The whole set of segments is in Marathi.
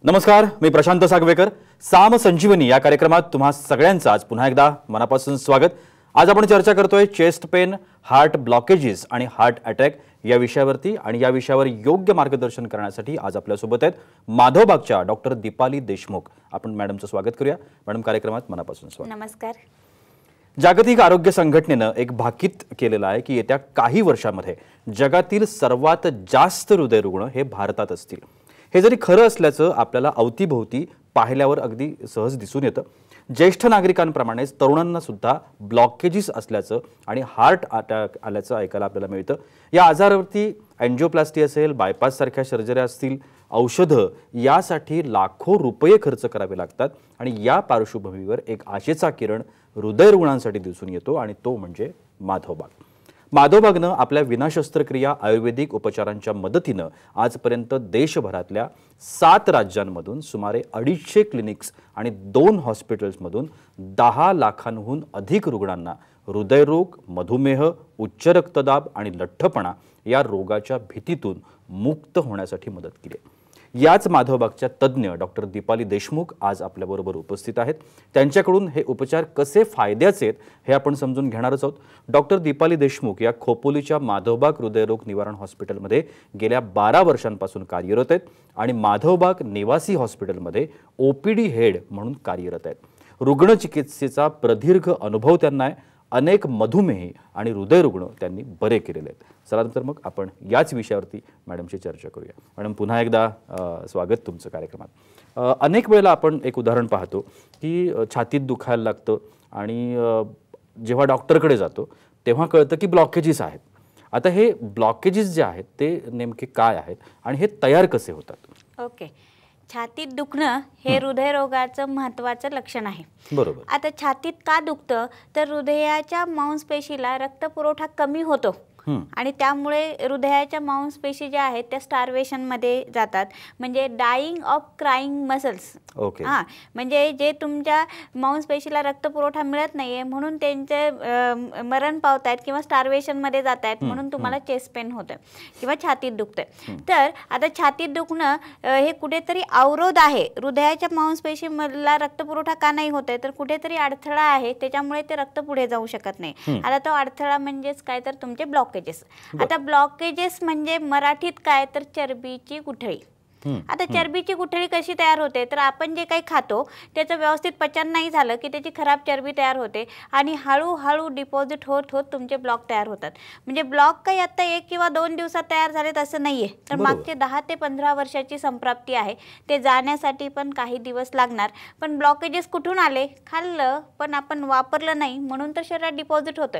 नमस्कार, मी प्रशांत सागवेकर. साम संजीवनी या कार्यक्रमात तुम्हा सगळ्यांचं आज पुन्हा एकदा मनापासून स्वागत. आज आपण चर्चा करतोय चेस्ट पेन, हार्ट ब्लॉकेजेस आणि हार्ट अटॅक या विषयावरती. आणि या विषयावर योग्य मार्गदर्शन करण्यासाठी आज आपल्यासोबत आहेत माधवबागच्या डॉक्टर दीपाली देशमुख. आपण मॅडमचं स्वागत करूया. मॅडम, कार्यक्रमात मनापासून स्वागत. नमस्कार. जागतिक आरोग्य संघटनेनं एक भाकीत केलेलं आहे की येत्या काही वर्षांमध्ये जगातील सर्वात जास्त हृदयरुग्ण हे भारतात असतील. हे जरी खरं असल्याचं आपल्याला अवतीभोवती पाहिल्यावर अगदी सहज दिसून येतं. ज्येष्ठ नागरिकांप्रमाणेच तरुणांना सुद्धा ब्लॉकेजेस असल्याचं आणि हार्ट अटॅक आल्याचं ऐकायला आपल्याला मिळतं. या आजारावरती अँजिओप्लास्टी असेल, बायपास सारख्या सर्जऱ्या असतील, औषधं यासाठी लाखो रुपये खर्च करावे लागतात. आणि या पार्श्वभूमीवर एक आशेचा किरण हृदयरुग्णांसाठी दिसून येतो आणि तो म्हणजे माधवबाग. माधवबागनं आपल्या विना शस्त्रक्रिया आयुर्वेदिक उपचारांच्या मदतीनं आजपर्यंत देशभरातल्या 7 राज्यांमधून सुमारे 250 क्लिनिक्स आणि 2 हॉस्पिटल्समधून 10 लाखांहून अधिक रुग्णांना हृदयरोग, मधुमेह, उच्च रक्तदाब आणि लठ्ठपणा या रोगाच्या भीतीतून मुक्त होण्यासाठी मदत केली. याच माधवबागच्या तज्ज्ञ डॉक्टर दीपाली देशमुख आज आपल्याबरोबर उपस्थित आहेत. त्यांच्याकडून हे उपचार कसे फायद्याचे आहेत हे आपण समजून घेणारच आहोत. डॉक्टर दीपाली देशमुख या खोपोलीच्या माधवबाग हृदयरोग निवारण हॉस्पिटलमध्ये गेल्या 12 वर्षांपासून कार्यरत आहेत आणि माधवबाग निवासी हॉस्पिटलमध्ये OPD हेड म्हणून कार्यरत आहेत. रुग्णचिकित्सेचा प्रदीर्घ अनुभव त्यांना आहे. अनेक मधुमेही आणि हृदयरुग्ण त्यांनी बरे केलेले आहेत. चला तर मग आपण याच विषयावरती मॅडमशी चर्चा करूया. मॅडम, पुन्हा एकदा स्वागत तुमचं कार्यक्रमात. अनेक वेळेला आपण एक उदाहरण पाहतो की छातीत दुखायला लागतं आणि जेव्हा डॉक्टरकडे जातो तेव्हा कळतं की ब्लॉकेजेस आहेत. आता हे ब्लॉकेजेस जे आहेत ते नेमके काय आहेत आणि हे तयार कसे होतात? ओके. छातीत दुखणं हे हृदयरोगाचं महत्त्वाचं लक्षण आहे. बरोबर. आता छातीत का दुखतं तर हृदयाच्या मांसपेशीला रक्तपुरवठा कमी होतो आणि त्यामुळे हृदयाच्या मांसपेशी ज्या आहेत त्या स्टार्वेशनमध्ये जातात. म्हणजे dying of crying muscles. Okay. म्हणजे जे तुमच्या मांसपेशीला रक्तपुरवठा मिळत नाहीये म्हणून त्यांचे मरण पावतायत किंवा स्टार्वेशनमध्ये जात आहेत म्हणून तुम्हाला चेस्ट पेन होतं किंवा छातीत दुखतंय. तर आता छातीत दुखणं हे कुठेतरी अवरोध आहे. हृदयाच्या मांसपेशीमधला रक्तपुरवठा का नाही होतंय तर कुठेतरी अडथळा आहे, त्याच्यामुळे ते रक्त पुढे जाऊ शकत नाही. आता तो अडथळा म्हणजेच काय तर तुमचे ब्लॉकेजेस. आता ब्लॉकेजेस म्हणजे मराठीत काय तर चरबीची गुठळी. आता चरबीची गुठळी कशी तयार होते तर आपण जे काही खातो त्याचं व्यवस्थित पचन नाही झालं की त्याची खराब चरबी तयार होते आणि हळूहळू डिपॉझिट होत होत तुमचे ब्लॉक तयार होतात. म्हणजे ब्लॉक काही आता 1 किंवा 2 दिवसात तयार झालेत असं नाहीये, तर मागचे 10 ते 15 वर्षाची संप्राप्ती आहे. ते जाण्यासाठी पण काही दिवस लागणार. पण ब्लॉकेजेस कुठून आले? खाल्लं पण आपण वापरलं नाही म्हणून तर शरीरात डिपॉझिट होतं.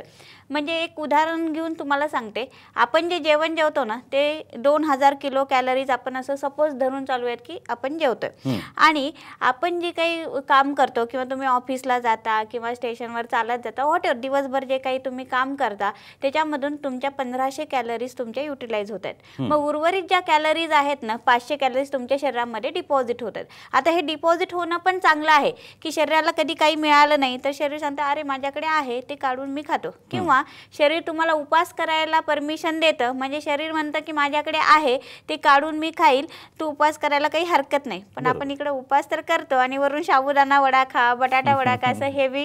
म्हणजे एक उदाहरण घेऊन तुम्हाला सांगते. आपण जे जेवण जेवतो ना ते 2000 किलो कॅलरीज आपण असं सपोज धरून चालू आहेत की आपण जेवतोय. आणि आपण जे काही काम करतो किंवा तुम्ही ऑफिसला जाता किंवा स्टेशनवर चालत जाता, व्हॉटएव्हर दिवसभर जे काही तुम्ही काम करता त्याच्यामधून तुमच्या 1500 कॅलरीज तुमच्या युटिलाइज होत आहेत. मग उर्वरित ज्या कॅलरीज आहेत ना 500 कॅलरीज तुमच्या शरीरामध्ये डिपॉझिट होतात. आता हे डिपॉझिट होणं पण चांगलं आहे की शरीराला कधी काही मिळालं नाही तर शरीर सांगतं अरे माझ्याकडे आहे ते काढून मी खातो. किंवा शरीर तुम्हाला उपवास करायला परमिशन देतं. म्हणजे शरीर म्हणतं की माझ्याकडे आहे ते काढून मी खाईल, तू उपवास करायला काही हरकत नाही. पण आपण इकडे उपवास तर करतो आणि वरून साबुदाणा वडा खा, बटाटा वडा खा असं हेवी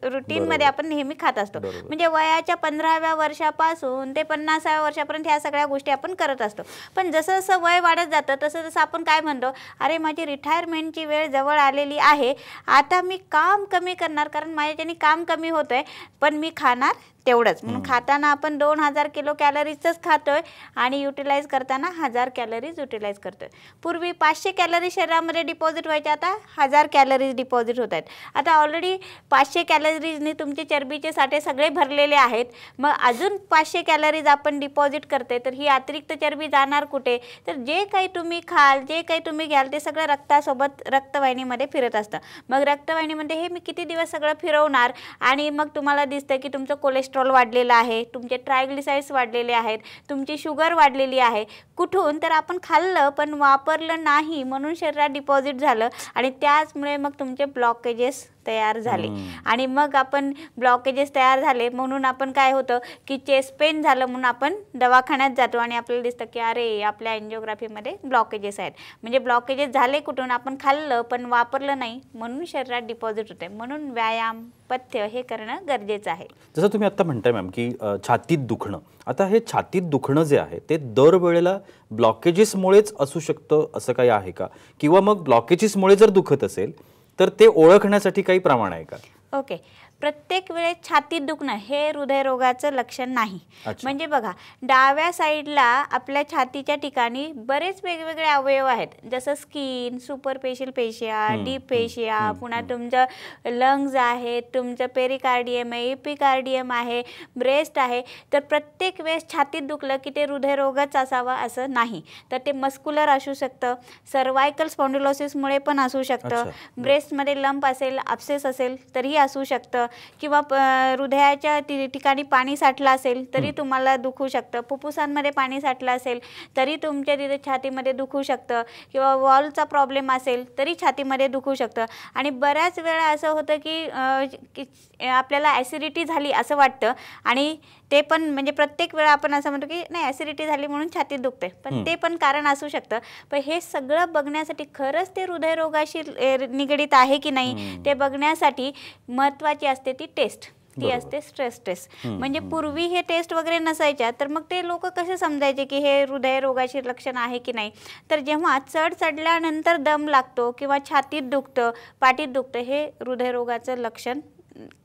रुटीन मध्ये आपण नेहमी खात असतो. म्हणजे वयाच्या 15व्या वर्षापासून ते 50व्या वर्षापर्यंत ह्या सगळ्या गोष्टी आपण करत असतो. पण जसं जसं वय वाढत जातं तसं तसं आपण काय म्हणतो, अरे माझी रिटायरमेंटची वेळ जवळ आलेली आहे, आता मी काम कमी करणार कारण माझ्याच्याने काम कमी होतंय पण मी खाणार तेवढंच. म्हणून खाताना आपण 2000 किलो कॅलरीजच खातोय आणि युटिलाइज करताना 1000 कॅलरीज युटिलाइज करतोय. पूर्वी 500 कॅलरीज शरीरामध्ये डिपॉझिट व्हायचे, आता 1000 कॅलरीज डिपॉझिट होत आहेत. आता ऑलरेडी 500 कॅलरीजने तुमचे चरबीचे साठे सगळे भरलेले आहेत. मग अजून 500 कॅलरीज आपण डिपॉझिट करते तर ही अतिरिक्त चरबी जाणार कुठे? तर जे काही तुम्ही खाल, जे काही तुम्ही घ्याल ते सगळं रक्तासोबत रक्तवाहिनीमध्ये फिरत असतं. मग रक्तवाहिनीमध्ये हे मी किती दिवस सगळं फिरवणार आणि मग तुम्हाला दिसतं की तुमचं कोलेस्ट्रॉल वाढलेला आहे, तुमचे ट्रायग्लिसाइड्स वाढलेले आहेत, तुमची शुगर वाढलेली आहे. कुठून तर आपण खाल्लं पण वापरलं नाही म्हणून शरीरात डिपॉझिट झालं आणि त्याचमुळे मग तुमचे ब्लॉकेजेस तयार झाले आणि मग आपण ब्लॉकेजेस तयार झाले म्हणून आपण काय होतं की चेस्ट पेन झालं म्हणून आपण दवाखान्यात जातो आणि आपल्याला दिसतं की अरे आपल्या एन्जिओग्राफीमध्ये ब्लॉकेजेस आहेत. म्हणजे ब्लॉकेजेस झाले कुठून, आपण खाल्लं पण वापरलं नाही म्हणून शरीरात डिपॉझिट होते. म्हणून व्यायाम पथ्य हे करणं गरजेचं आहे. जसं तुम्ही आता म्हणताय मॅम की छातीत दुखणं, आता हे छातीत दुखणं जे आहे ते दरवेळेला ब्लॉकेजेसमुळेच असू शकतं असं काही आहे का, किंवा मग ब्लॉकेजेसमुळे जर दुखत असेल तर ते ओळखण्यासाठी काही प्रमाण आहे का? ओके, प्रत्येक वेळेस छातीत दुखणं हे हृदयरोगाचं लक्षण नाही. म्हणजे बघा, डाव्या साईडला आपल्या छातीच्या ठिकाणी बरेच वेगवेगळे अवयव आहेत, जसं स्किन, सुपरफेशियल पेशिया, डीप पेशिया, पुन्हा तुमचं लंग्स आहेत, तुमचं पेरिकार्डियम आहे, एपिकार्डियम आहे, ब्रेस्ट आहे. तर प्रत्येक वेळेस छातीत दुखलं की ते हृदयरोगच असावा असं नाही. तर ते मस्क्युलर असू शकतं, सर्वायकल स्पॉन्डिलोसिसमुळे पण असू शकतं, ब्रेस्टमध्ये लंप असेल, ॲब्सेस असेल तरीही असू शकतं, किंवा हृदयाच्या ठिकाणी पाणी साठलं असेल तरी तुम्हाला दुखू शकतं, फुफ्फुसांमध्ये पाणी साठलं असेल तरी तुमच्या तिथे छातीमध्ये दुखू शकतं, किंवा वॉलचा प्रॉब्लेम असेल तरी छातीमध्ये दुखू शकतं. आणि बऱ्याच वेळा असं होतं की आपल्याला ॲसिडिटी झाली असं वाटतं आणि ते पण म्हणजे प्रत्येक वेळा आपण असं म्हणतो की नाही ॲसिडिटी झाली म्हणून छातीत दुखते, पण ते पण कारण असू शकतं. पण हे सगळं बघण्यासाठी खरंच ते हृदयरोगाशी निगडीत आहे की नाही ते बघण्यासाठी महत्त्वाची असते ती टेस्ट, ती असते स्ट्रेस टेस्ट. म्हणजे पूर्वी हे टेस्ट वगैरे नसायच्या तर मग ते लोक कसे समजायचे की हे हृदयरोगाची लक्षण आहे की नाही. तर जेव्हा चढल्यानंतर दम लागतो किंवा छातीत दुखतं, पाठीत दुखतं, हे हृदयरोगाचं लक्षण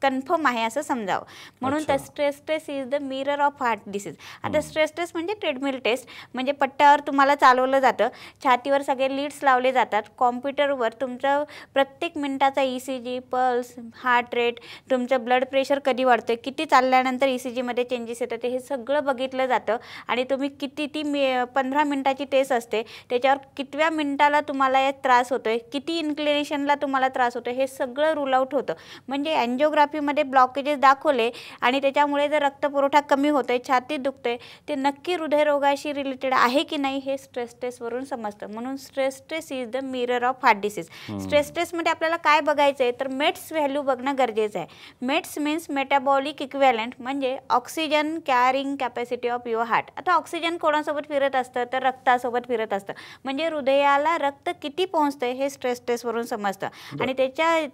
कन्फर्म आहे असं समजावं. म्हणून तर stress test is the mirror of heart disease. आता स्ट्रेस टेस्ट म्हणजे ट्रेडमिल टेस्ट, म्हणजे पट्ट्यावर तुम्हाला चालवलं जातं, छातीवर सगळे लीड्स लावले जातात, कॉम्प्युटरवर तुमचं प्रत्येक मिनिटाचा ECG, पल्स, हार्ट रेट, तुमचं ब्लड प्रेशर कधी वाढतं, किती चालल्यानंतर ECGमध्ये चेंजेस येतात हे सगळं बघितलं जातं. आणि तुम्ही किती 15 मिनिटाची टेस्ट असते, त्याच्यावर कितव्या मिनिटाला तुम्हाला त्रास होतोय, किती इन्क्लिनेशनला तुम्हाला त्रास होतोय हे सगळं रूल आउट होतं. म्हणजे एन्जिओग्राफीमध्ये ब्लॉकेजेस दाखवले आणि त्याच्यामुळे जर रक्तपुरवठा कमी होतोय, छातीत दुखतोय, ते नक्की हृदयरोगाशी रिलेटेड आहे की नाही हे स्ट्रेस टेस्टवरून समजतं. म्हणून stress test is the mirror of heart disease. Stress टेस्टमध्ये आपल्याला काय बघायचं आहे तर मेट्स व्हॅल्यू बघणं गरजेचं आहे. मेट्स मीन्स मेटाबॉलिक इक्विव्हॅलंट, म्हणजे oxygen carrying capacity of your heart. आता ऑक्सिजन कोणासोबत फिरत असतं तर रक्तासोबत फिरत असतं, म्हणजे हृदयाला रक्त किती पोहोचतंय हे स्ट्रेस टेस्टवरून समजतं. आणि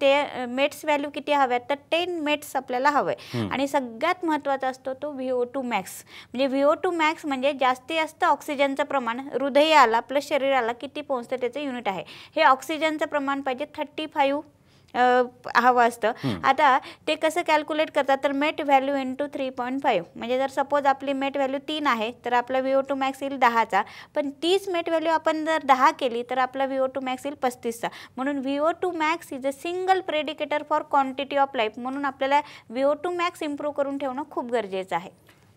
ते मेट्स व्हॅल्यू किती हव्यात तर 10 मेट्स आपल्याला हवंय. आणि सगळ्यात महत्त्वाचा असतो तो VO2 मॅक्स. म्हणजे VO2 मॅक्स म्हणजे जास्तीत जास्त ऑक्सिजनचं प्रमाण हृदयाला प्लस शरीराला किती पोहोचतं त्याचं युनिट आहे. हे ऑक्सिजनचं प्रमाण पाहिजे 35 हवं असतं. आता ते कसं कॅल्क्युलेट करतात तर मेट व्हॅल्यू इंटू 3.5. म्हणजे जर सपोज आपली मेट व्हॅल्यू 3 आहे तर आपला VO2 मॅक्स येईल 10चा, पण 30 मेट व्हॅल्यू आपण जर 10 केली तर आपला VO2 मॅक्स येईल 35चा. म्हणून VO2 max is a single predictor for quantity of life. म्हणून आपल्याला VO2 मॅक्स इम्प्रूव्ह करून ठेवणं खूप गरजेचं आहे.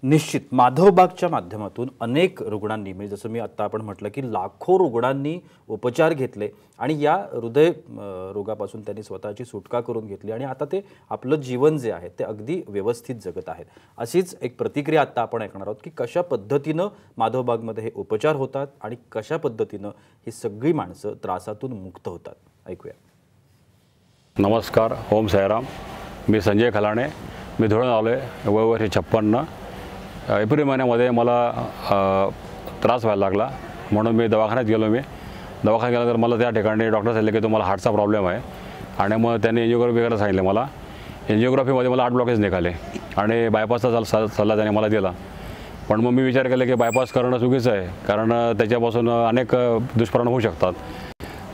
निश्चित माधवबागच्या माध्यमातून अनेक रुग्णांनी, म्हणजे जसं मी आत्ता आपण म्हटलं की लाखो रुग्णांनी उपचार घेतले आणि या हृदय रोगापासून त्यांनी स्वतःची सुटका करून घेतली आणि आता ते आपलं जीवन जे आहे ते अगदी व्यवस्थित जगत आहेत. अशीच एक प्रतिक्रिया आत्ता आपण ऐकणार आहोत की कशा पद्धतीनं माधवबागमध्ये हे उपचार होतात आणि कशा पद्धतीनं ही सगळी माणसं त्रासातून मुक्त होतात. ऐकूया. नमस्कार, ओम साईराम. मी संजय खलाणे, मी धुळ्याहून आलो आहे. वय वर्ष 56. एप्रिल महिन्यामध्ये मला त्रास व्हायला लागला म्हणून मी दवाखान्यात गेलो. दवाखान्यात गेल्यानंतर मला त्या ठिकाणी डॉक्टर सांगितले की तुम्हाला हार्टचा प्रॉब्लेम आहे आणि मग त्यांनी एन्जिओग्राफी करायला सांगितलं मला. एन्जिओग्राफीमध्ये मला 8 ब्लॉकेज निघाले आणि बायपासचा सल्ला त्याने मला दिला. पण मग मी विचार केला की बायपास करणं चुकीचं आहे, कारण त्याच्यापासून अनेक दुष्परिणाम होऊ शकतात.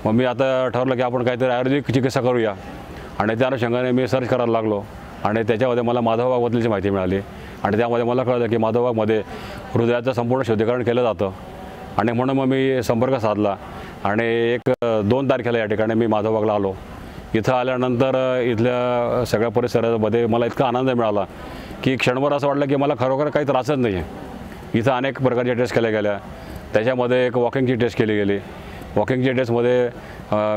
मग मी आता ठरवलं की आपण काहीतरी आयुर्वेदिक चिकित्सा करूया आणि त्या अनुषंगाने मी सर्च करायला लागलो आणि त्याच्यामध्ये मला माधवबागबद्दलची माहिती मिळाली आणि त्यामध्ये मला कळलं की माधवबागमध्ये हृदयाचं संपूर्ण शुद्धीकरण केलं जातं. आणि म्हणून मग मी संपर्क साधला आणि 2 तारखेला या ठिकाणी मी माधवबागला आलो. इथं आल्यानंतर इथल्या सगळ्या परिसरामध्ये मला इतका आनंद मिळाला की क्षणभर असं वाटलं की मला खरोखर काही त्रासच नाही आहे. इथं अनेक प्रकारच्या टेस्ट केल्या गेल्या. त्याच्यामध्ये एक वॉकिंगची टेस्ट केली गेली. वॉकिंगच्या टेस्टमध्ये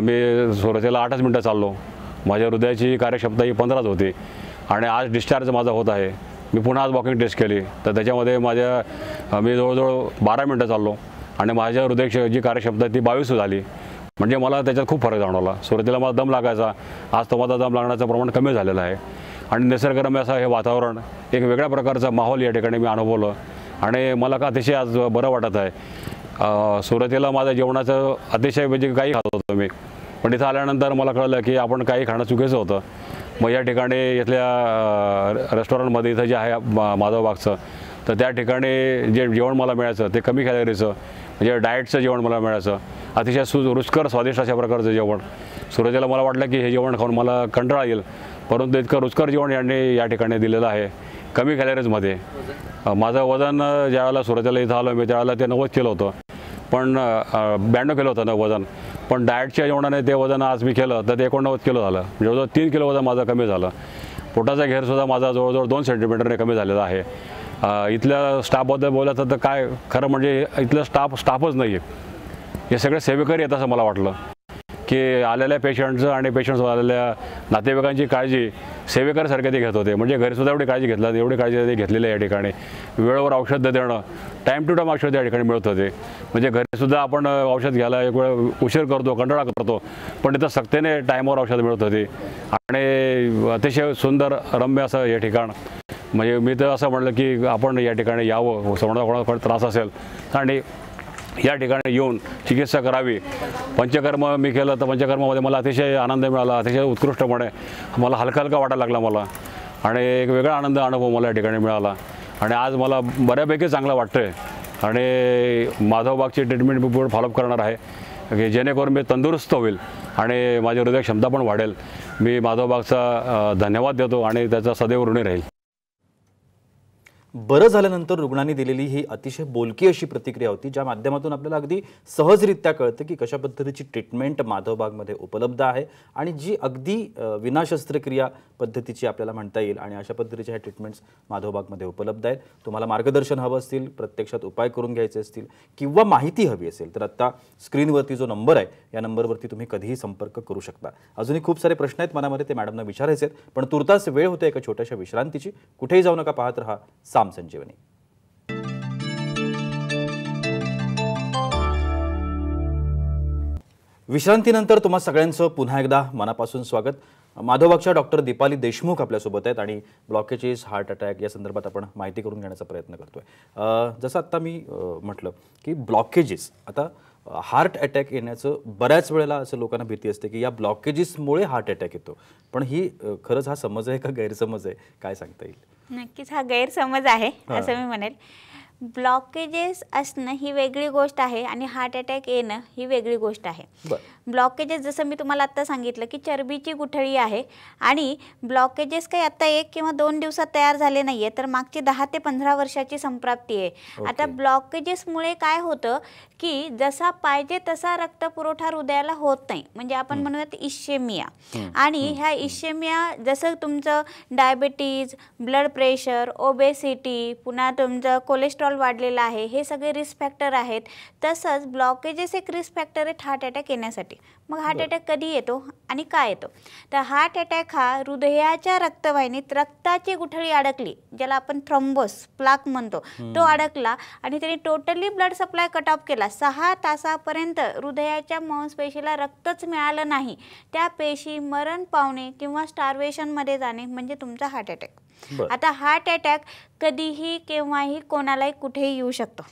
मी सुरुवातीला 8च मिनटं चाललो. माझ्या हृदयाची कार्यक्षमता ही 15च होती आणि आज डिस्चार्ज माझा होत आहे. मी पुन्हा आज वॉकिंग टेस्ट केली तर त्याच्यामध्ये मी जवळजवळ 12 मिनटं चाललो आणि माझ्या हृदयाची जी कार्यक्षमता ती 22 झाली. म्हणजे मला त्याच्यात खूप फरक जाणवला. सुरुवातीला मला दम लागायचा, आज तो माझा दम लागण्याचं प्रमाण कमी झालेलं आहे. आणि निसर्गरम्य असं हे वातावरण, एक वेगळ्या प्रकारचा माहोल या ठिकाणी मी अनुभवलं आणि मला का अतिशय आज बरं वाटत आहे. सुरुवातीला माझ्या जेवणाचं अतिशय म्हणजे काही खात होतो मी, पण इथं आल्यानंतर मला कळलं की आपण काही खाणं चुकीचं होतं. मग या ठिकाणी इथल्या रेस्टॉरंटमध्ये इथं जे आहे माधवबागचं, तर त्या ठिकाणी जे जेवण मला मिळायचं ते कमी कॅलरीचं, म्हणजे डाएटचं जेवण मला मिळायचं. अतिशय रुचकर स्वादिष्ट अशा प्रकारचं जेवण. सुरुवातीला मला वाटलं की हे जेवण खाऊन मला कंटाळा येईल, परंतु इतकं रुचकर जेवण यांनी या ठिकाणी दिलेलं आहे कमी कॅलरीजमध्ये. माझं वजन ज्यावेळेला सुरुवातीला इथं आलो मी त्यावेळेला ते 90 किलो होतं, पण 92 किलो होतं ना वजन. पण डाएटच्या जेवणाने ते वजन आज मी केलं तर ते 89 किलो झालं. जवळजवळ 3 किलो वजन माझं कमी झालं. पोटाचा घेरसुद्धा माझा जवळजवळ 2 सेंटीमीटरने कमी झालेला आहे. इथल्या स्टाफबद्दल बोलायचं तर काय खरं म्हणजे इथलं स्टाफच नाही आहे, हे सगळे सेवेकरी आहेत असं मला वाटलं. की आलेल्या पेशंटचं आणि पेशंट्सवर आलेल्या नातेवाईकांची काळजी सेवेकरसारखे ते घेत होते. म्हणजे घरीसुद्धा एवढी काळजी एवढी काळजी ते घेतलेली आहे या ठिकाणी. वेळेवर औषध देणं, टाईम टू टाईम औषध या ठिकाणी मिळत होते. म्हणजे घरीसुद्धा आपण औषध घ्यायला एक वेळ उशीर करतो, कंटाळा करतो, पण इथं सक्तीने टाईमवर औषध मिळत होते. आणि अतिशय सुंदर रम्य असं हे ठिकाण. म्हणजे मी तर असं म्हटलं की आपण या ठिकाणी यावं, कोणाला त्रास असेल आणि या ठिकाणी येऊन चिकित्सा करावी. पंचकर्म मी केलं तर पंचकर्मामध्ये मला अतिशय आनंद मिळाला, अतिशय उत्कृष्टपणे मला हलका वाटायला लागला मला. आणि एक वेगळा अनुभव मला या ठिकाणी मिळाला. आणि आज मला बऱ्यापैकी चांगलं वाटतं आहे. आणि माधवबागची ट्रीटमेंट मी पुढे फॉलोअप करणार आहे की जेणेकरून मी तंदुरुस्त होईल आणि माझी हृदय क्षमता पण वाढेल. मी माधवबागचा धन्यवाद देतो आणि त्याचा सदैव ऋणी राहील. बरं झाल्यानंतर रुग्णांनी दिलेली ही अतिशय बोलकी अशी प्रतिक्रिया होती, ज्या माध्यमातून आपल्याला अगदी सहजरित्या कळतं की कशा पद्धतीची ट्रीटमेंट माधवबागमध्ये उपलब्ध आहे आणि जी अगदी विना शस्त्रक्रिया पद्धतीची आपल्याला म्हणता येईल. आणि अशा पद्धतीच्या ह्या ट्रीटमेंट्स माधवबागमध्ये उपलब्ध आहेत. तुम्हाला मार्गदर्शन हवं असतील, प्रत्यक्षात उपाय करून घ्यायचे असतील किंवा माहिती हवी असेल तर आत्ता स्क्रीनवरती जो नंबर आहे या नंबरवरती तुम्ही कधीही संपर्क करू शकता. अजूनही खूप सारे प्रश्न आहेत मनामध्ये, ते मॅडमना विचारायचे आहेत, पण तुर्तास वेळ होते एका छोट्याशा विश्रांतीची. कुठेही जाऊ नका, पाहत रहा साम संजीवनी. विश्रांतीनंतर तुम्हा सगळ्यांचं पुन्हा एकदा मनापासून स्वागत. माधवबागच्या डॉक्टर दीपाली देशमुख आपल्यासोबत आहेत आणि ब्लॉकेजेस, हार्ट अटॅक या संदर्भात आपण माहिती करून घेण्याचा प्रयत्न करतोय. जसं आत्ता मी म्हटलं की ब्लॉकेजेस, आता हार्ट अटॅक येण्याचं बऱ्याच वेळेला असं लोकांना भीती असते की या ब्लॉकेजेसमुळे हार्ट अटॅक येतो, पण ही खरंच हा समज आहे का गैरसमज आहे, काय सांगता येईल? नक्कीच हा गैरसमज आहे असं मी म्हणेल. ब्लॉकेजेस असणं ही वेगळी गोष्ट आहे आणि हार्ट अटॅक येणं ही वेगळी गोष्ट आहे. ब्लॉकेजेस जसं मी तुम्हाला आत्ता सांगितलं की चरबीची गुठळी आहे आणि ब्लॉकेजेस काही आता 1 किंवा 2 दिवसात तयार झाले नाही आहे, तर मागची 10 ते 15 वर्षाची संप्राप्ती आहे. आता ब्लॉकेजेसमुळे काय होतं की जसा पाहिजे तसा रक्तपुरवठा हृदयाला होत नाही, म्हणजे आपण म्हणूयात इश्केमिया. आणि ह्या इश्केमिया जसं तुमचं डायबिटीज, ब्लड प्रेशर, ओबेसिटी, पुन्हा तुमचं कोलेस्ट्रॉल वाढलेलं आहे, हे सगळे रिस्क फॅक्टर आहेत. तसंच ब्लॉकेजेस एक रिस्क फॅक्टर आहेत हार्ट अटॅक येण्यासाठी. मग हार्ट अटॅक कधी येतो आणि काय येतो? तर हार्ट अटॅक हा हृदयाच्या रक्तवाहिनीत रक्ताची गुठळी अडकली, ज्याला आपण थ्रोम्बोस प्लाक म्हणतो, तो अडकला आणि त्याने totally blood supply cut off केला. 6 तासापर्यंत हृदयाच्या मांसपेशीला रक्तच मिळालं नाही, त्या पेशी मरण पावणे किंवा स्टार्वेशनमध्ये जाणे म्हणजे तुमचा हार्ट अटॅक. आता हार्ट अटॅक कधीही केव्हाही कोणालाही कुठेही येऊ शकतो.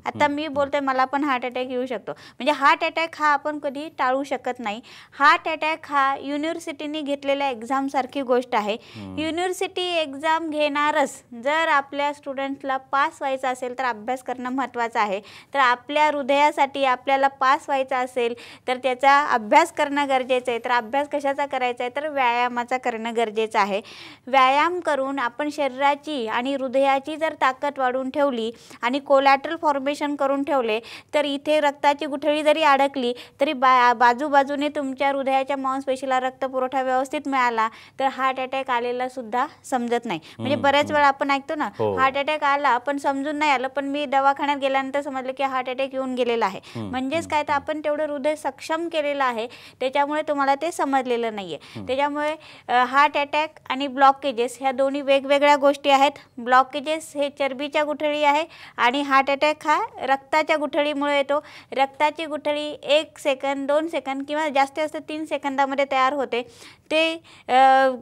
आता मी बोलते मला पण हार्ट अटॅक येऊ शकतो, म्हणजे हार्ट अटॅक हा आपण कधी टाळू शकत नाही. हार्ट अटॅक हा युनिव्हर्सिटीने घेतलेल्या एक्झाम सारखी गोष्ट आहे. युनिव्हर्सिटी एक्झाम घेणारच जर आपल्या स्टुडंट्सला पास व्हायचं असेल तर अभ्यास करणं महत्त्वाचं आहे. तर आपल्या हृदयासाठी आपल्याला पास व्हायचं असेल तर त्याचा अभ्यास करणं गरजेचं आहे. तर अभ्यास कशाचा करायचा आहे तर व्यायामाचा करणं गरजेचं आहे. व्यायाम करून आपण शरीराची आणि हृदयाची जर ताकद वाढवून ठेवली आणि कोलॅटरल फॉर्मेशन करून ठेवले तर इथे रक्ताची गुठळी जरी अडकली तरी बाजूबाजूने तुमच्या हृदयाच्या मांसपेशीला रक्तपुरवठा व्यवस्थित मिळाला तर हार्ट अटॅक आलेला सुद्धा समजत नाही. म्हणजे बऱ्याच वेळा आपण ऐकतो ना हार्ट अटॅक आला पण समजून नाही आलं, पण मी दवाखान्यात गेल्यानंतर समजलं की हार्ट अटॅक येऊन गेलेला आहे. म्हणजेच काय तर आपण तेवढं हृदय सक्षम केलेलं आहे, त्याच्यामुळे तुम्हाला ते समजलेलं नाहीये. त्याच्यामुळे हार्ट अटॅक आणि ब्लॉकेजेस ह्या दोन्ही वेगवेगळ्या गोष्टी आहेत. ब्लॉकेजेस हे चरबीच्या गुठळी आहे आणि हार्ट अटॅक अटॅक हा रक्ताच्या गुठळीमुळे येतो. रक्ताची गुठळी 1 सेकंद 2 सेकंद किंवा जास्तीत जास्त 3 सेकंदामध्ये तयार होते. ते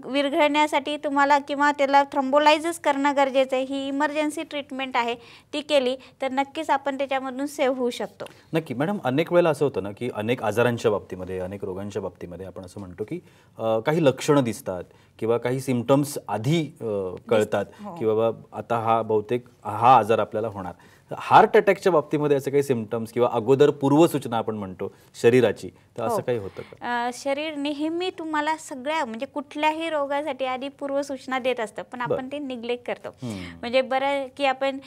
विरघळण्यासाठी तुम्हाला किंवा त्याला थ्रोम्बोलायझस करणं गरजेचं आहे. ही इमर्जन्सी ट्रीटमेंट आहे, ती केली तर नक्कीच आपण त्याच्यामधून सेव्ह होऊ शकतो. नक्की मॅडम, अनेक वेळेला असं होतं ना की अनेक आजारांच्या बाबतीमध्ये, अनेक रोगांच्या बाबतीमध्ये आपण असं म्हणतो की काही लक्षणं दिसतात किंवा काही सिम्पटम्स आधी कळतात की बाबा आता हा बहुतेक हा आजार आपल्याला होणार. हार्ट अटॅकच्या बाबतीमध्ये असे काही सिम्पटम्स किंवा अगोदर पूर्वसूचना आपण म्हणतो शरीराची, तर असं काही होतं का? शरीर नेहमी तुम्हाला सगळ्या म्हणजे कुठल्याही रोगासाठी आधी पूर्वसूचना देत असतं, पण आपण ते निग्लेक्ट करतो. म्हणजे बरं की आपण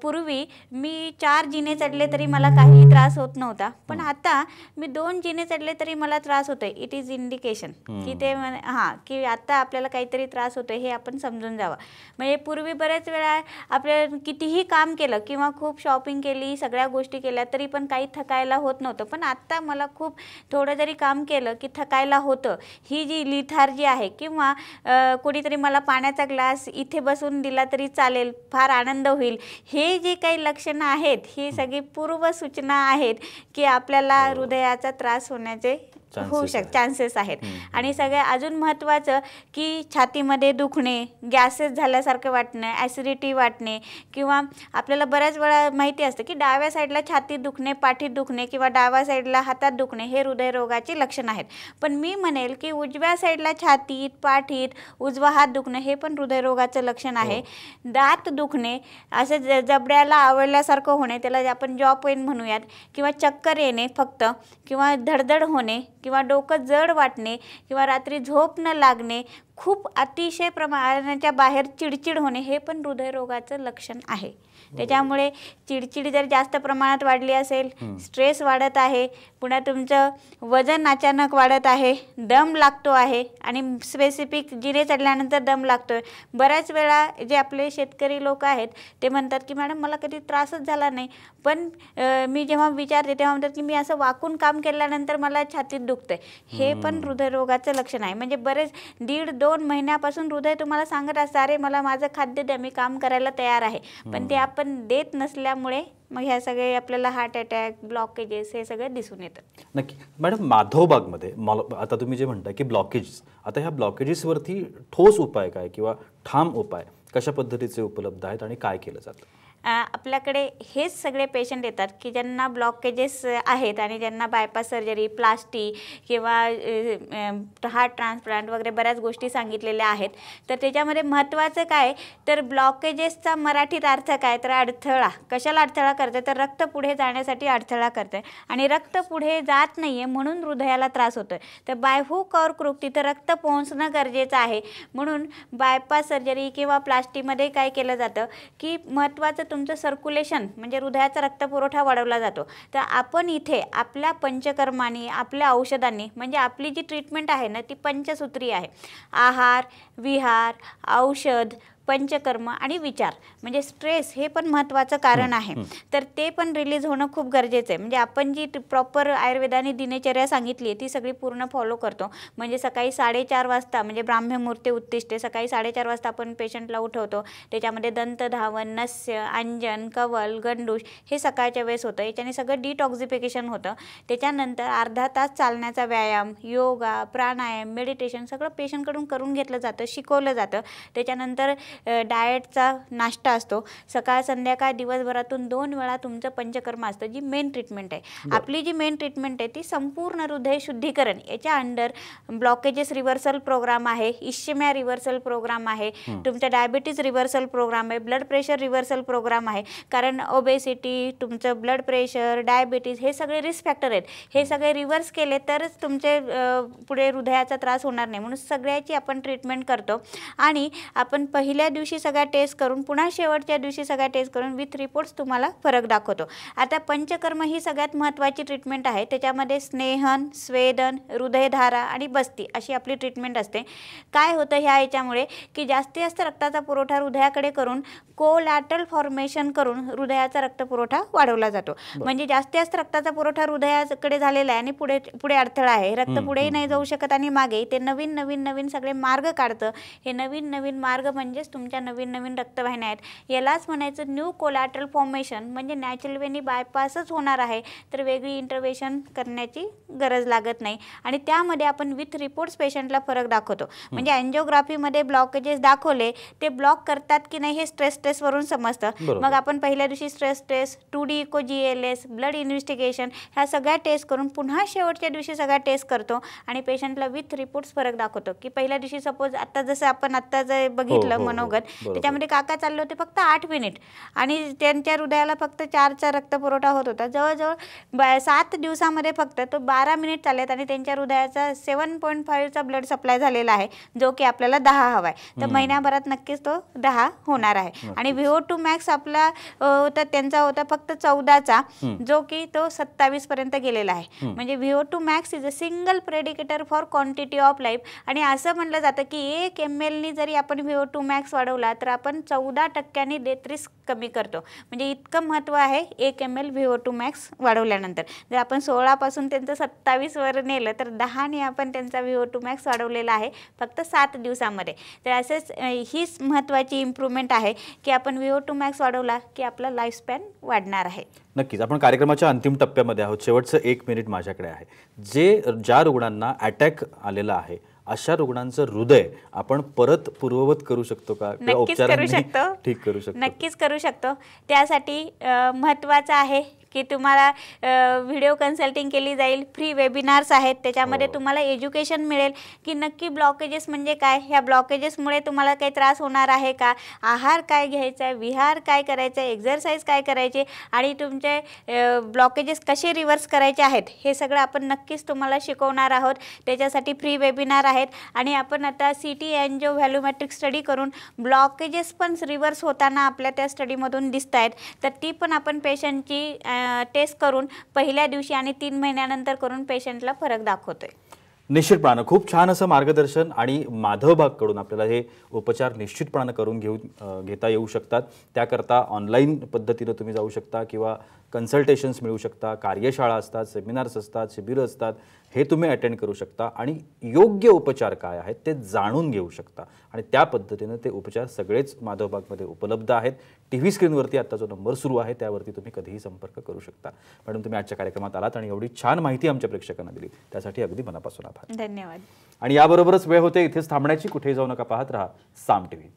पूर्वी मी 4 जिने चढले तरी मला काही त्रास होत नव्हता, पण आता मी 2 जिने चढले तरी मला त्रास होतोय. इट इज इंडिकेशन की ते की आता आपल्याला काहीतरी त्रास होतोय हे आपण समजून जावं. म्हणजे पूर्वी बऱ्याच वेळा आपल्याला कितीही काम केलं किंवा खूप शॉपिंग केली, सगळ्या गोष्टी केल्या तरी पण काही थकायला होत नव्हतं, पण आता मला खूप थोडं जरी काम केलं की थकायला होतं. ही जी लिथार्जी आहे किंवा कोणीतरी मला पाण्याचा ग्लास इथे बसून दिला तरी चालेल, फार आनंद होईल, हे जे काही लक्षणं आहेत ही सगळी पूर्वसूचना आहेत की आपल्याला हृदयाचा त्रास होण्याचे होऊ चान्सेस आहेत. आणि सगळ्यात अजून महत्त्वाचं की छातीमध्ये दुखणे, गॅसेस झाल्यासारखं वाटणं, ॲसिडिटी वाटणे किंवा आपल्याला बऱ्याच वेळा माहिती असतं की डाव्या साईडला छातीत दुखणे, पाठीत दुखणे किंवा डाव्या साईडला हातात दुखणे हे हृदयरोगाची लक्षणं आहेत. पण मी म्हणेल की उजव्या साईडला छातीत, पाठीत, उजवा हात दुखणे हे पण हृदयरोगाचं लक्षण आहे. दात दुखणे, असं जबड्याला आवळल्यासारखं होणे, त्याला आपण जॉ पेन म्हणूयात, किंवा चक्कर येणे फक्त, किंवा धडधड होणे किंवा डोकं जड वाटणे किंवा रात्री झोप न लागणे, खूप अतिशय प्रमाणाच्या बाहेर चिडचिड होणे हे पण हृदयरोगाचं लक्षण आहे. त्याच्यामुळे चिडचिड जर जास्त प्रमाणात वाढली असेल, स्ट्रेस वाढत आहे, पुन्हा तुमचं वजन अचानक वाढत आहे, दम लागतो आहे आणि स्पेसिफिक जिने चढल्यानंतर दम लागतोय. बऱ्याच वेळा जे आपले शेतकरी लोक आहेत ते म्हणतात की मॅडम मला कधी त्रासच झाला नाही, पण मी जेव्हा विचारते तेव्हा म्हणतात की मी असं वाकून काम केल्यानंतर मला छातीत दुखतंय. हे पण हृदयरोगाचं लक्षण आहे. म्हणजे बरेच 1.5-2 महिन्यापासून हृदय तुम्हाला सांगत असतं अरे मला माझं खाद्य द्या, मी काम करायला तयार आहे, पण ते आपण देत नसल्यामुळे मग ह्या सगळे आपल्याला हार्ट अटॅक, ब्लॉकेजेस हे सगळं दिसून येतं. नक्की मॅडम, माधवबागमध्ये आता तुम्ही जे म्हणता की ब्लॉकेजेस, आता ह्या ब्लॉकेजेसवरती ठोस उपाय काय किंवा ठाम उपाय कशा पद्धतीचे उपलब्ध आहेत आणि काय केलं जातं? आपल्याकडे हेच सगळे पेशंट येतात की ज्यांना ब्लॉकेजेस आहेत आणि ज्यांना बायपास सर्जरी, प्लास्टी किंवा हार्ट ट्रान्सप्लांट वगैरे बऱ्याच गोष्टी सांगितलेल्या आहेत. तर त्याच्यामध्ये महत्त्वाचं काय तर ब्लॉकेजेसचा मराठीत अर्थ काय तर अडथळा. कशाला अडथळा करते तर रक्त पुढे जाण्यासाठी अडथळा करते आणि रक्त पुढे जात नाही आहे म्हणून हृदयाला त्रास होतो आहे. तर बाय हुक ऑर क्रूक तिथं रक्त पोहोचणं गरजेचं आहे. म्हणून बायपास सर्जरी किंवा प्लास्टीमध्ये काय केलं जातं की महत्त्वाचं तुमचं सर्क्युलेशन म्हणजे हृदयाचा रक्तपुरवठा वाढवला जातो. तर आपण इथे आपल्या पंचकर्मांनी, आपल्या औषधांनी, म्हणजे आपली जी ट्रीटमेंट आहे ना ती पंचसूत्री आहे. आहार, विहार, औषध, पंचकर्म आणि विचार. म्हणजे स्ट्रेस हे पण महत्त्वाचं कारण आहे. तर ते पण रिलीज होणं खूप गरजेचं आहे. म्हणजे आपण जी प्रॉपर आयुर्वेदाने दिनचर्या सांगितली आहे ती सगळी पूर्ण फॉलो करतो. म्हणजे सकाळी 4:30 वाजता म्हणजे ब्राह्ममुहूर्ते उत्तिष्ठे, सकाळी 4:30 वाजता आपण पेशंटला उठवतो. त्याच्यामध्ये दंतधावन, नस्य, अंजन, कवल, गंडूश हे सकाळच्या वेळेस होतं. याच्याने सगळं डिटॉक्सिफिकेशन होतं. त्याच्यानंतर अर्धा तास चालण्याचा व्यायाम, योगा, प्राणायाम, मेडिटेशन सगळं पेशंटकडून करून घेतलं जातं, शिकवलं जातं. त्याच्यानंतर डाएटचा नाश्ता असतो. सकाळ संध्याकाळ दिवसभरातून 2 वेळा तुमचं पंचकर्म असतं, जी मेन ट्रीटमेंट आहे. आपली जी मेन ट्रीटमेंट आहे ती संपूर्ण हृदय शुद्धीकरण. याच्या अंडर ब्लॉकेजेस रिव्हर्सल प्रोग्राम आहे, इश्चेमिया रिव्हर्सल प्रोग्राम आहे, तुमचं डायबिटीज रिव्हर्सल प्रोग्राम आहे, ब्लड प्रेशर रिव्हर्सल प्रोग्राम आहे. कारण ओबेसिटी, तुमचं ब्लड प्रेशर, डायबिटीज हे सगळे रिस्क फॅक्टर आहेत. हे सगळे रिव्हर्स केले तरच तुमचे पुढे हृदयाचा त्रास होणार नाही. म्हणून सगळ्याची आपण ट्रीटमेंट करतो. आणि आपण पहिल्या दिवशी सगळ्या टेस्ट करून पुन्हा शेवटच्या दिवशी सगळ्या टेस्ट करून विथ रिपोर्ट्स तुम्हाला फरक दाखवतो. आता पंचकर्म ही सगळ्यात महत्त्वाची ट्रीटमेंट आहे. त्याच्यामध्ये स्नेहन, स्वेदन, हृदयधारा आणि बस्ती अशी आपली ट्रीटमेंट असते. काय होतं ह्या याच्यामुळे की जास्तीत जास्त रक्ताचा पुरवठा हृदयाकडे करून कोलॅटरल फॉर्मेशन करून हृदयाचा रक्तपुरवठा वाढवला जातो. म्हणजे जास्तीत जास्त रक्ताचा पुरवठा हृदयाकडे झालेला आहे आणि पुढे अडथळा आहे. रक्त पुढेही नाही जाऊ शकत आणि मागे. ते नवीन सगळे मार्ग काढतं. हे नवीन मार्ग म्हणजेच तुमच्या नवीन नवीन रक्तवाहिन्या आहेत यालाच म्हणायचं न्यू कोलॅटरल फॉर्मेशन, म्हणजे नॅचरल वेनी बायपासच होणार आहे, तर वेगळी इंटरव्हेन्शन करण्याची गरज लागत नाही. आणि त्यामध्ये आपण विथ रिपोर्ट्स पेशंटला फरक दाखवतो. म्हणजे अँजिओग्राफीमध्ये ब्लॉकेजेस दाखवले ते ब्लॉक करतात की नाही हे स्ट्रेस टेस्टवरून समजतं. मग आपण पहिल्या दिवशी stress test, 2D echo GLS, blood investigation ह्या सगळ्या टेस्ट करून पुन्हा शेवटच्या दिवशी सगळ्या टेस्ट करतो आणि पेशंटला विथ रिपोर्ट्स फरक दाखवतो. की पहिल्या दिवशी सपोज आता जसं आपण आत्ता जे बघितलं मनोगत, त्याच्यामध्ये काका चालले होते फक्त 8 मिनिट आणि त्यांच्या हृदयाला फक्त 4चा रक्तपुरवठा होत होता. जवळजवळ 7 दिवसामध्ये फक्त तो 12 मिनिट चाललेत आणि त्यांच्या हृदयाचा 7.5चा ब्लड सप्लाय झालेला आहे, जो की आपल्याला 10 हवा आहे. तर महिन्याभरात नक्कीच तो 10 होणार आहे. आणि VO2 मॅक्स आपला होता त्यांचा होता फक्त 14चा, जो की तो 27 पर्यंत गेलेला आहे. म्हणजे VO2 max is a single predictor for quantity of life. आणि असं म्हटलं जातं की 1 ml नी जरी आपण VO2 मॅक्स वाढवला तर आपण 14% डेथ रिस्क कमी करतो. म्हणजे इतकं महत्त्व आहे 1 ml VO2 मॅक्स वाढवल्यानंतर. जर आपण 16 पासून त्यांचं 27 वर नेलं तर 10 ने आपण त्यांचा VO2 मॅक्स वाढवलेला आहे फक्त 7 दिवसामध्ये. तर असेच हीच महत्त्वाची इम्प्रूव्हमेंट आहे की आपण VO2 मॅक्स वाढवला की आपला लाईफ स्पॅन वाढणार आहे. नक्कीच. आपण कार्यक्रमाच्या अंतिम टप्प्यामध्ये आहोत. शेवटचं 1 मिनिट माझ्याकडे आहे. ज्या रुग्णांना अटॅक आलेला आहे अशा रुग्णांचं हृदय आपण परत पूर्ववत करू शकतो का? नक्कीच करू शकतो. ठीक करू शकतो. नक्कीच करू शकतो. त्यासाठी महत्त्वाचं आहे की तुम्हाला व्हिडिओ कन्सल्टिंग केली जाईल, फ्री वेबिनार्स आहेत, त्याच्यामध्ये तुम्हाला एज्युकेशन मिळेल की नक्की ब्लॉकेजेस म्हणजे काय, ह्या ब्लॉकेजेसमुळे तुम्हाला काही त्रास होणार आहे का, आहार काय घ्यायचा आहे, विहार काय करायचा आहे, एक्झरसाईज काय करायचे आणि तुमचे ब्लॉकेजेस कसे रिव्हर्स करायचे आहेत हे सगळं आपण नक्कीच तुम्हाला शिकवणार आहोत. त्याच्यासाठी फ्री वेबिनार आहेत. आणि आपण आता CT एंजिओ व्हॅल्यूमेट्रिक स्टडी करून ब्लॉकेजेस पण रिव्हर्स होताना आपल्या त्या स्टडीमधून दिसत आहेत. तर ती पण आपण पेशंटची टेस्ट करून पहिल्या दिवशी आणि 3 महिन्यानंतर करून पेशंटला फरक दाखवतोय. निश्चितपणानं खूप छान असं मार्गदर्शन आणि माधवबागकडून आपल्याला हे उपचार निश्चितपणानं करून घेता येऊ शकतात. त्याकरता ऑनलाईन पद्धतीनं तुम्ही जाऊ शकता किंवा कन्सल्टेशन्स मिळू शकता, कार्यशाळा असतात, सेमिनार्स असतात, शिबिरं असतात, हे तुम्ही अटेंड करू शकता आणि योग्य उपचार काय आहेत ते जाणून घेऊ शकता. आणि त्या पद्धतीनं ते उपचार सगळेच माधवबागमध्ये उपलब्ध आहेत. TV स्क्रीनवरती आता जो नंबर सुरू आहे त्यावरती तुम्ही कधीही संपर्क करू शकता. मॅडम, तुम्ही आजच्या कार्यक्रमात आलात आणि एवढी छान माहिती आमच्या प्रेक्षकांना दिली त्यासाठी अगदी मनापासून आभार. धन्यवाद. आणि याबरोबरच वेळ होते इथेच थांबण्याची. कुठेही जाऊ नका, पाहत रहा साम TV.